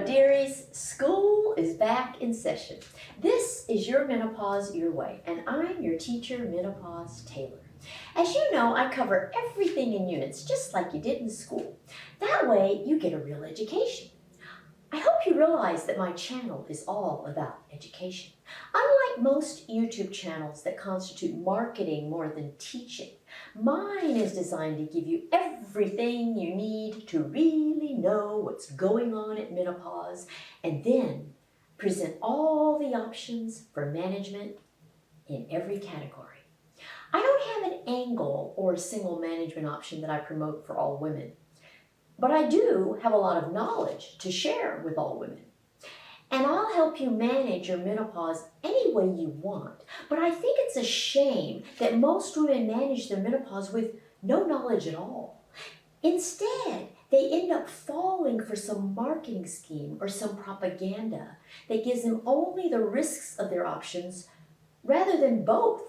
dearies, school is back in session. This is your Menopause Your Way, and I'm your teacher, Menopause Taylor. As you know, I cover everything in units, just like you did in school. That way, you get a real education. I hope you realize that my channel is all about education. Unlike most YouTube channels that constitute marketing more than teaching, mine is designed to give you everything you need to really know what's going on at menopause and then present all the options for management in every category. I don't have an angle or a single management option that I promote for all women. But I do have a lot of knowledge to share with all women. And I'll help you manage your menopause any way you want. But I think it's a shame that most women manage their menopause with no knowledge at all. Instead, they end up falling for some marketing scheme or some propaganda that gives them only the risks of their options rather than both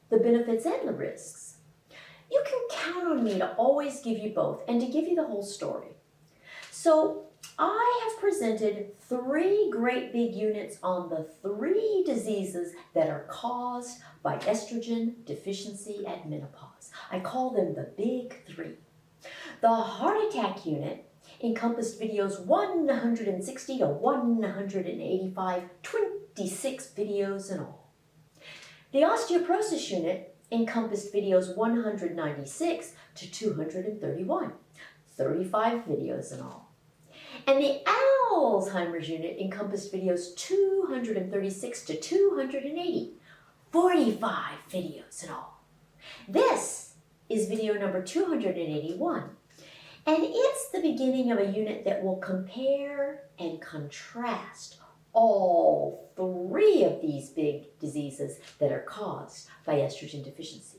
the benefits and the risks. You can count on me to always give you both and to give you the whole story. So I have presented 3 great big units on the 3 diseases that are caused by estrogen deficiency at menopause. I call them the big 3. The heart attack unit encompassed videos 160 to 185, 26 videos in all. The osteoporosis unit encompassed videos 196 to 231, 35 videos in all. And the Alzheimer's unit encompassed videos 236 to 280, 45 videos in all. This is video number 281, and it's the beginning of a unit that will compare and contrast all 3 of these big diseases that are caused by estrogen deficiency.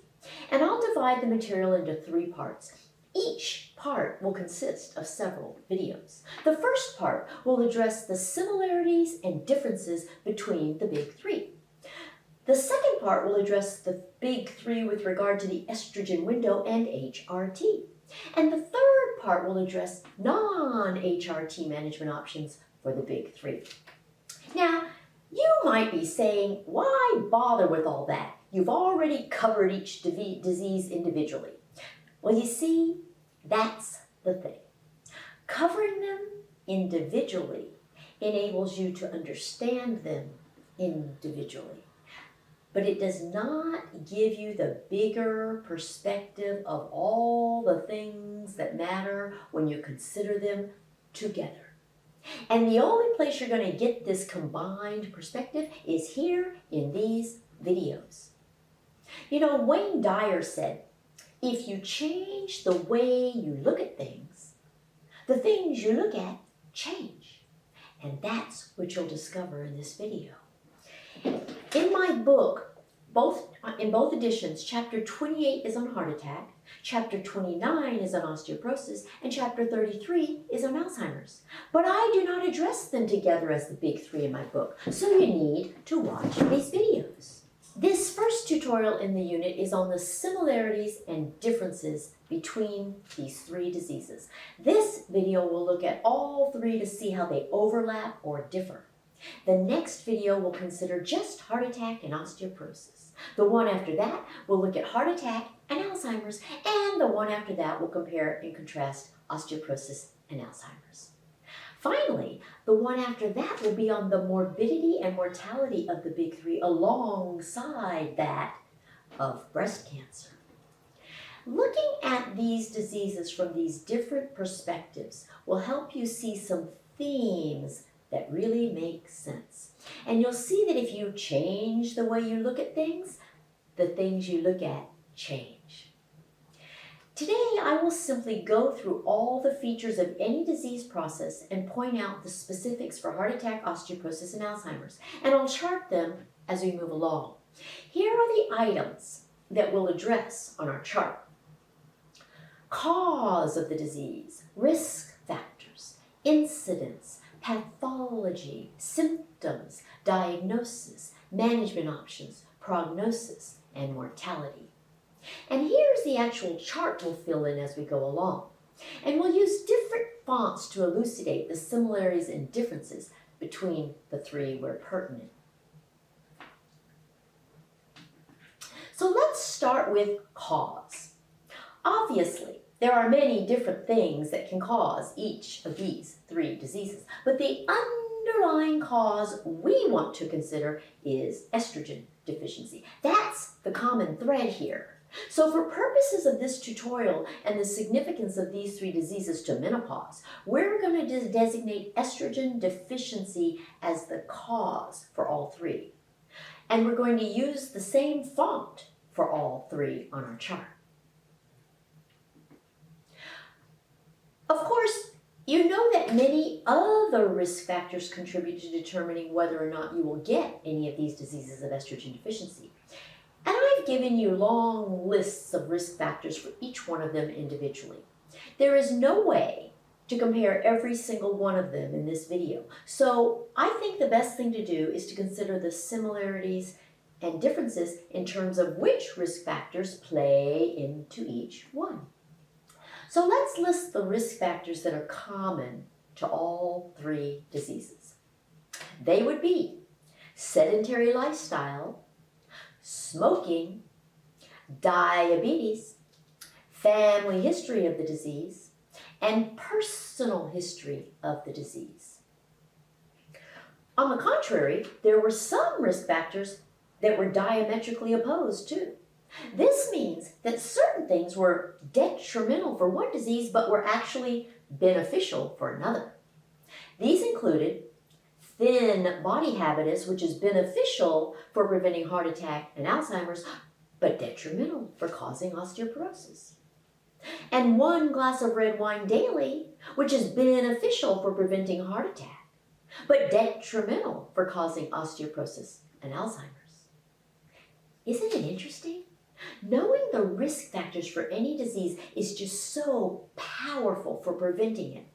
And I'll divide the material into 3 parts. Each part will consist of several videos. The first part will address the similarities and differences between the big 3. The second part will address the big 3 with regard to the estrogen window and HRT. And the third part will address non-HRT management options for the big 3. Now, you might be saying, why bother with all that? You've already covered each disease individually. Well, you see, that's the thing. Covering them individually enables you to understand them individually. But it does not give you the bigger perspective of all the things that matter when you consider them together. And the only place you're going to get this combined perspective is here in these videos. You know, Wayne Dyer said, if you change the way you look at things, the things you look at change. And that's what you'll discover in this video. In my book, in both editions, chapter 28 is on heart attack, chapter 29 is on osteoporosis, and chapter 33 is on Alzheimer's. But I do not address them together as the big 3 in my book, so you need to watch these videos. This first tutorial in the unit is on the similarities and differences between these 3 diseases. This video will look at all 3 to see how they overlap or differ. The next video will consider just heart attack and osteoporosis. The one after that will look at heart attack and Alzheimer's, and the one after that will compare and contrast osteoporosis and Alzheimer's. Finally, the one after that will be on the morbidity and mortality of the big 3 alongside that of breast cancer. Looking at these diseases from these different perspectives will help you see some themes that really make sense. And you'll see that if you change the way you look at things, the things you look at change. Today, I will simply go through all the features of any disease process and point out the specifics for heart attack, osteoporosis, and Alzheimer's. And I'll chart them as we move along. Here are the items that we'll address on our chart. Cause of the disease, risk factors, incidence, pathology, symptoms, diagnosis, management options, prognosis, and mortality. And here's the actual chart we'll fill in as we go along. And we'll use different fonts to elucidate the similarities and differences between the three where pertinent. So let's start with cause. Obviously, there are many different things that can cause each of these three diseases, but the underlying cause we want to consider is estrogen deficiency. That's the common thread here. So for purposes of this tutorial and the significance of these three diseases to menopause, we're going to designate estrogen deficiency as the cause for all three. And we're going to use the same font for all three on our chart. Of course, you know that many other risk factors contribute to determining whether or not you will get any of these diseases of estrogen deficiency. And I've given you long lists of risk factors for each one of them individually. There is no way to compare every single one of them in this video. So I think the best thing to do is to consider the similarities and differences in terms of which risk factors play into each one. So let's list the risk factors that are common to all three diseases. They would be sedentary lifestyle, smoking, diabetes, family history of the disease, and personal history of the disease. On the contrary, there were some risk factors that were diametrically opposed too. This means that certain things were detrimental for one disease but were actually beneficial for another. These included thin body habitus, which is beneficial for preventing heart attack and Alzheimer's, but detrimental for causing osteoporosis. And 1 glass of red wine daily, which is beneficial for preventing heart attack, but detrimental for causing osteoporosis and Alzheimer's. Isn't it interesting? Knowing the risk factors for any disease is just so powerful for preventing it.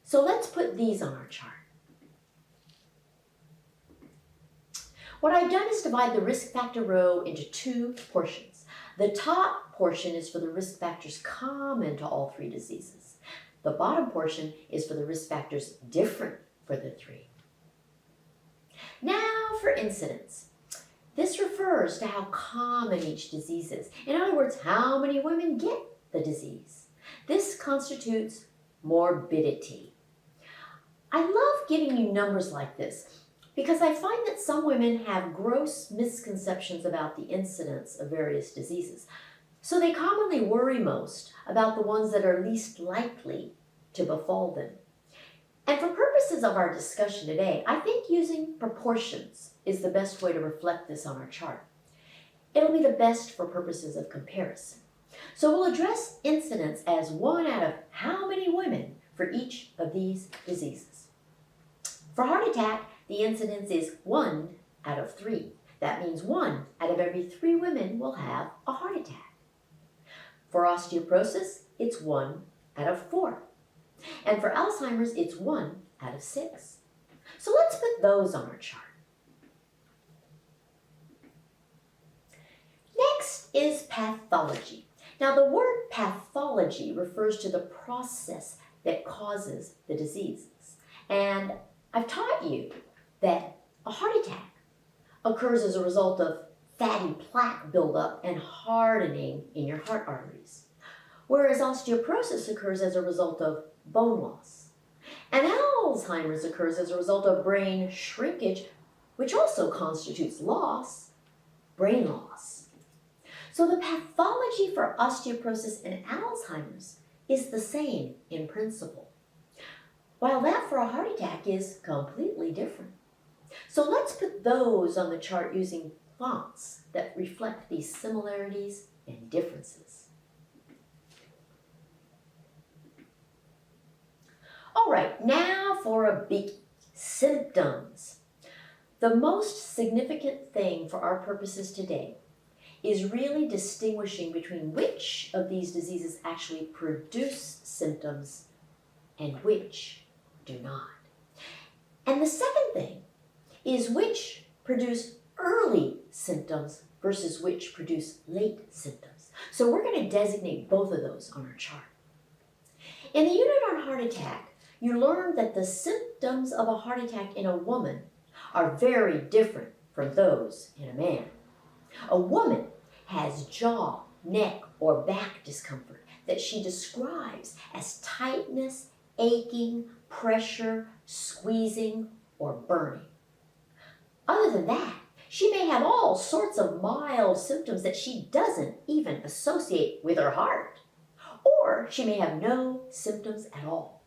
So let's put these on our chart. What I've done is divide the risk factor row into 2 portions. The top portion is for the risk factors common to all 3 diseases. The bottom portion is for the risk factors different for the 3. Now for incidence. This refers to how common each disease is. In other words, how many women get the disease. This constitutes morbidity. I love giving you numbers like this because I find that some women have gross misconceptions about the incidence of various diseases. So they commonly worry most about the ones that are least likely to befall them. And for purposes of our discussion today, I think using proportions is the best way to reflect this on our chart. It'll be the best for purposes of comparison. So we'll address incidence as 1 out of how many women for each of these diseases. For heart attack, the incidence is 1 out of 3. That means 1 out of every 3 women will have a heart attack. For osteoporosis, it's 1 out of 4. And for Alzheimer's, it's 1 out of 6. So let's put those on our chart. Next is pathology. Now the word pathology refers to the process that causes the diseases. And I've taught you that a heart attack occurs as a result of fatty plaque buildup and hardening in your heart arteries, whereas osteoporosis occurs as a result of bone loss. And Alzheimer's occurs as a result of brain shrinkage, which also constitutes brain loss. So the pathology for osteoporosis and Alzheimer's is the same in principle, while that for a heart attack is completely different. So let's put those on the chart using fonts that reflect these similarities and differences. All right, now for a big symptoms. The most significant thing for our purposes today is really distinguishing between which of these diseases actually produce symptoms and which do not. And the second thing is which produce early symptoms versus which produce late symptoms. So we're going to designate both of those on our chart. In the unit on heart attack, you learned that the symptoms of a heart attack in a woman are very different from those in a man. A woman has jaw, neck, or back discomfort that she describes as tightness, aching, pressure, squeezing, or burning. Other than that, she may have all sorts of mild symptoms that she doesn't even associate with her heart. Or she may have no symptoms at all.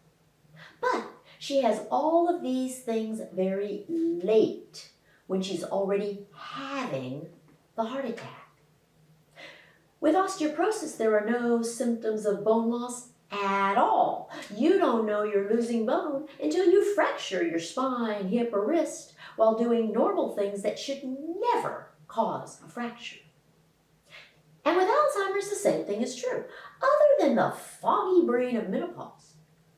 But she has all of these things very late when she's already having the heart attack. With osteoporosis, there are no symptoms of bone loss at all. You don't know you're losing bone until you fracture your spine, hip, or wrist while doing normal things that should never cause a fracture. And with Alzheimer's, the same thing is true. Other than the foggy brain of menopause,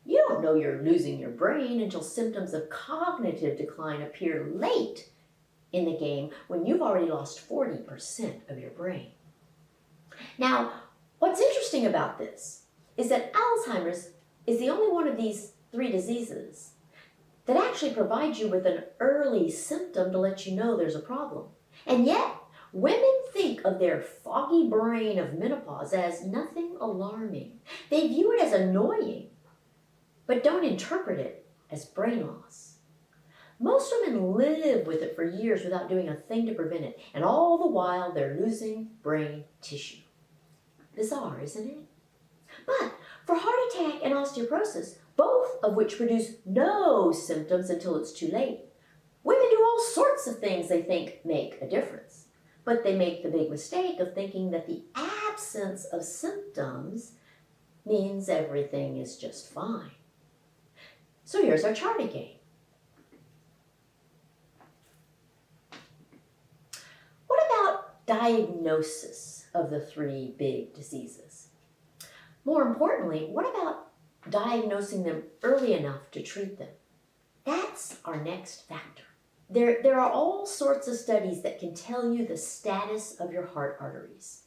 you don't know you're losing your brain until symptoms of cognitive decline appear late in the game when you've already lost 40% of your brain. Now, what's interesting about this is that Alzheimer's is the only one of these 3 diseases that actually provides you with an early symptom to let you know there's a problem. And yet, women think of their foggy brain of menopause as nothing alarming. They view it as annoying, but don't interpret it as brain loss. Most women live with it for years without doing a thing to prevent it, and all the while they're losing brain tissue. Bizarre, isn't it? But for heart attack and osteoporosis, both of which produce no symptoms until it's too late, women do all sorts of things they think make a difference. But they make the big mistake of thinking that the absence of symptoms means everything is just fine. So here's our chart again. What about diagnosis of the 3 big diseases? More importantly, what about diagnosing them early enough to treat them? That's our next factor. There are all sorts of studies that can tell you the status of your heart arteries.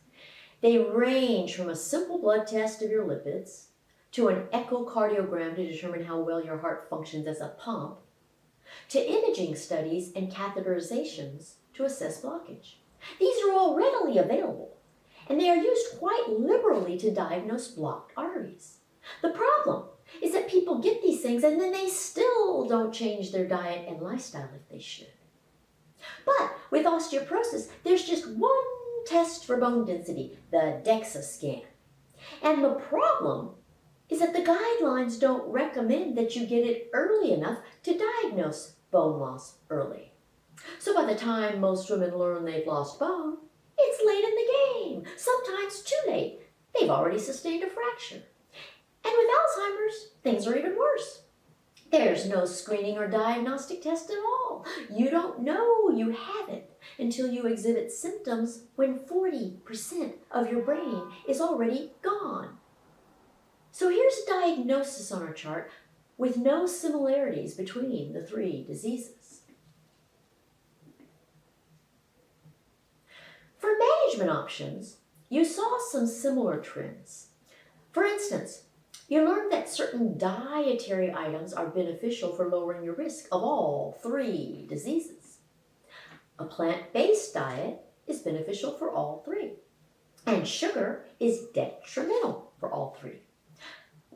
They range from a simple blood test of your lipids to an echocardiogram to determine how well your heart functions as a pump, to imaging studies and catheterizations to assess blockage. These are all readily available, and they are used quite liberally to diagnose blocked arteries. The problem is that people get these things and then they still don't change their diet and lifestyle if they should. But with osteoporosis, there's just one test for bone density, the DEXA scan. And the problem is that the guidelines don't recommend that you get it early enough to diagnose bone loss early. So by the time most women learn they've lost bone, it's late in the game, sometimes too late. They've already sustained a fracture. And with Alzheimer's, things are even worse. There's no screening or diagnostic test at all. You don't know you have it until you exhibit symptoms when 40% of your brain is already gone. So here's a diagnosis on our chart with no similarities between the 3 diseases. For management options, you saw some similar trends. For instance, you learned that certain dietary items are beneficial for lowering your risk of all 3 diseases. A plant-based diet is beneficial for all 3, and sugar is detrimental for all 3.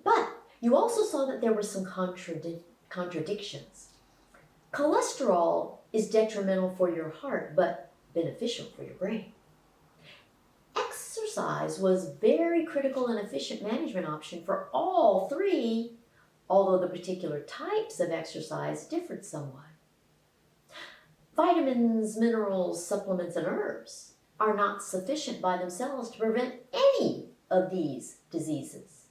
But you also saw that there were some contradictions. Cholesterol is detrimental for your heart, but beneficial for your brain. Exercise was very critical and efficient management option for all 3, although the particular types of exercise differed somewhat. Vitamins, minerals, supplements, and herbs are not sufficient by themselves to prevent any of these diseases,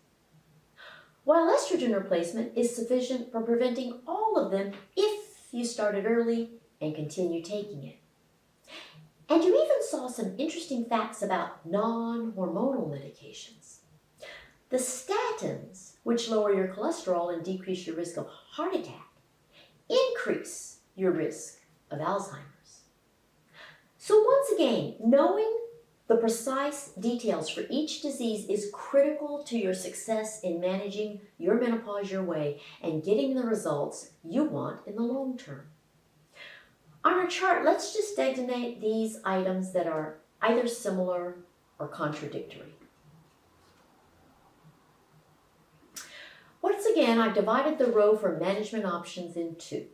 while estrogen replacement is sufficient for preventing all of them if you started early and continue taking it. And you even saw some interesting facts about non-hormonal medications. The statins, which lower your cholesterol and decrease your risk of heart attack, increase your risk of Alzheimer's. So once again, knowing The precise details for each disease is critical to your success in managing your menopause your way and getting the results you want in the long term. On our chart, let's just designate these items that are either similar or contradictory. Once again, I've divided the row for management options in two.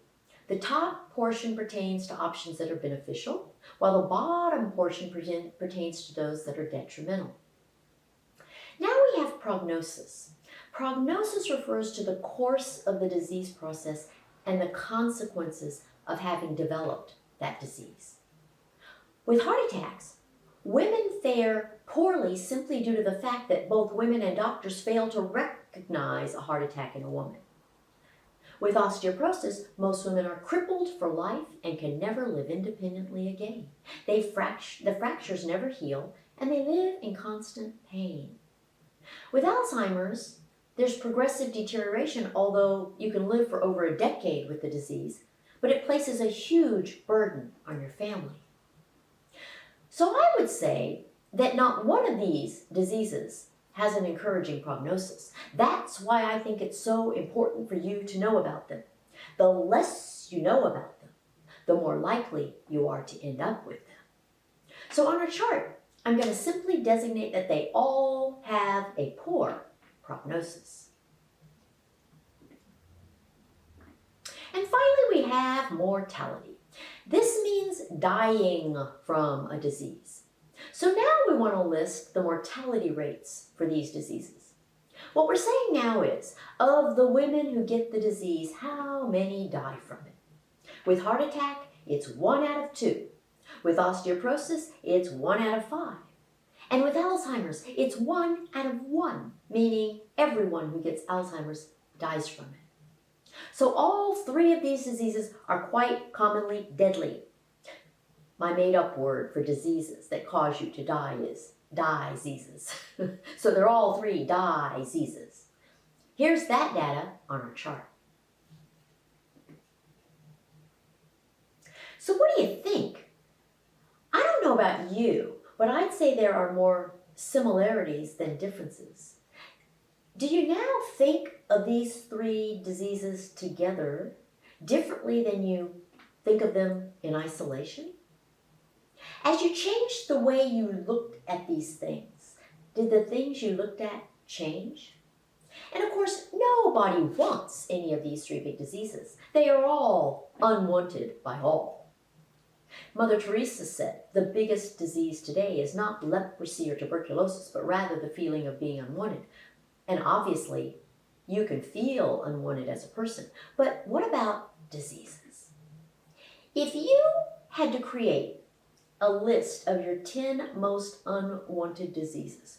The top portion pertains to options that are beneficial, while the bottom portion pertains to those that are detrimental. Now we have prognosis. Prognosis refers to the course of the disease process and the consequences of having developed that disease. With heart attacks, women fare poorly simply due to the fact that both women and doctors fail to recognize a heart attack in a woman. With osteoporosis, most women are crippled for life and can never live independently again. The fractures never heal, and they live in constant pain. With Alzheimer's, there's progressive deterioration, although you can live for over a decade with the disease, but it places a huge burden on your family. So I would say that not one of these diseases has an encouraging prognosis. That's why I think it's so important for you to know about them. The less you know about them, the more likely you are to end up with them. So on our chart, I'm going to simply designate that they all have a poor prognosis. And finally, we have mortality. This means dying from a disease. So now we want to list the mortality rates for these diseases. What we're saying now is, of the women who get the disease, how many die from it? With heart attack, it's 1 out of 2. With osteoporosis, it's 1 out of 5. And with Alzheimer's, it's 1 out of 1, meaning everyone who gets Alzheimer's dies from it. So all 3 of these diseases are quite commonly deadly. My made-up word for diseases that cause you to die is diseases. So they're all 3 diseases. Here's that data on our chart. So what do you think? I don't know about you, but I'd say there are more similarities than differences. Do you now think of these 3 diseases together differently than you think of them in isolation? As you changed the way you looked at these things, did the things you looked at change? And of course, nobody wants any of these 3 big diseases. They are all unwanted by all. Mother Teresa said, the biggest disease today is not leprosy or tuberculosis, but rather the feeling of being unwanted. And obviously, you can feel unwanted as a person. But what about diseases? If you had to create a list of your 10 most unwanted diseases,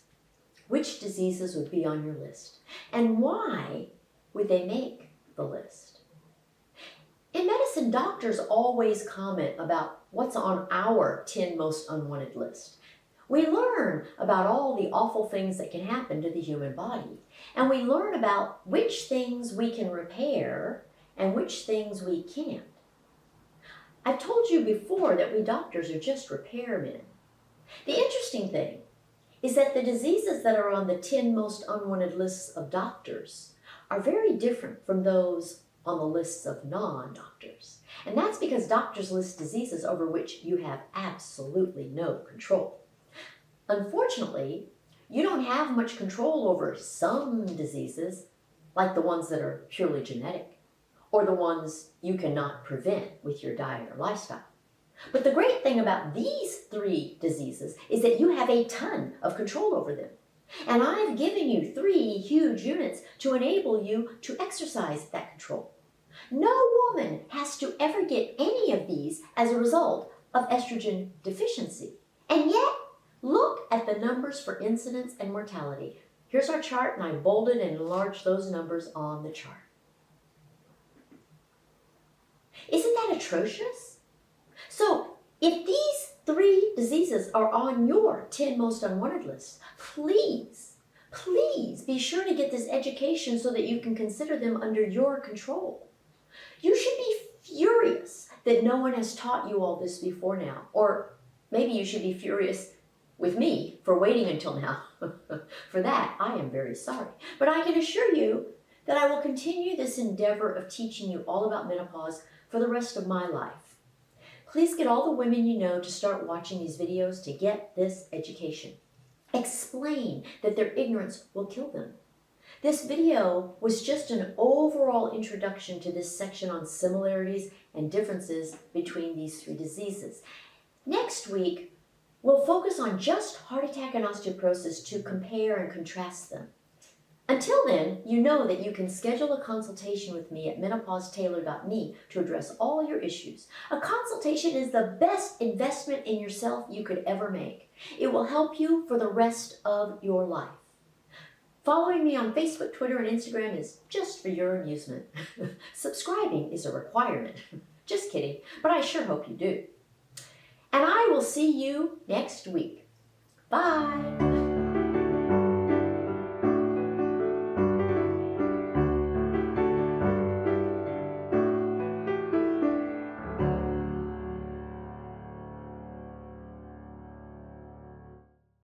which diseases would be on your list? And why would they make the list? In medicine, doctors always comment about what's on our 10 most unwanted list. We learn about all the awful things that can happen to the human body, and we learn about which things we can repair and which things we can't. I've told you before that we doctors are just repairmen. The interesting thing is that the diseases that are on the 10 most unwanted lists of doctors are very different from those on the lists of non-doctors. And that's because doctors list diseases over which you have absolutely no control. Unfortunately, you don't have much control over some diseases, like the ones that are purely genetic, or the ones you cannot prevent with your diet or lifestyle. But the great thing about these 3 diseases is that you have a ton of control over them. And I've given you 3 huge units to enable you to exercise that control. No woman has to ever get any of these as a result of estrogen deficiency. And yet, look at the numbers for incidence and mortality. Here's our chart, and I bolded and enlarged those numbers on the chart. Isn't that atrocious? So, if these 3 diseases are on your 10 most unwanted list, please be sure to get this education so that you can consider them under your control. You should be furious that no one has taught you all this before now, or maybe you should be furious with me for waiting until now. For that, I am very sorry. But I can assure you that I will continue this endeavor of teaching you all about menopause for the rest of my life. Please get all the women you know to start watching these videos to get this education. Explain that their ignorance will kill them. This video was just an overall introduction to this section on similarities and differences between these three diseases. Next week, we'll focus on just heart attack and osteoporosis to compare and contrast them. Until then, you know that you can schedule a consultation with me at menopausetailor.me to address all your issues. A consultation is the best investment in yourself you could ever make. It will help you for the rest of your life. Following me on Facebook, Twitter, and Instagram is just for your amusement. Subscribing is a requirement. Just kidding, but I sure hope you do. And I will see you next week. Bye.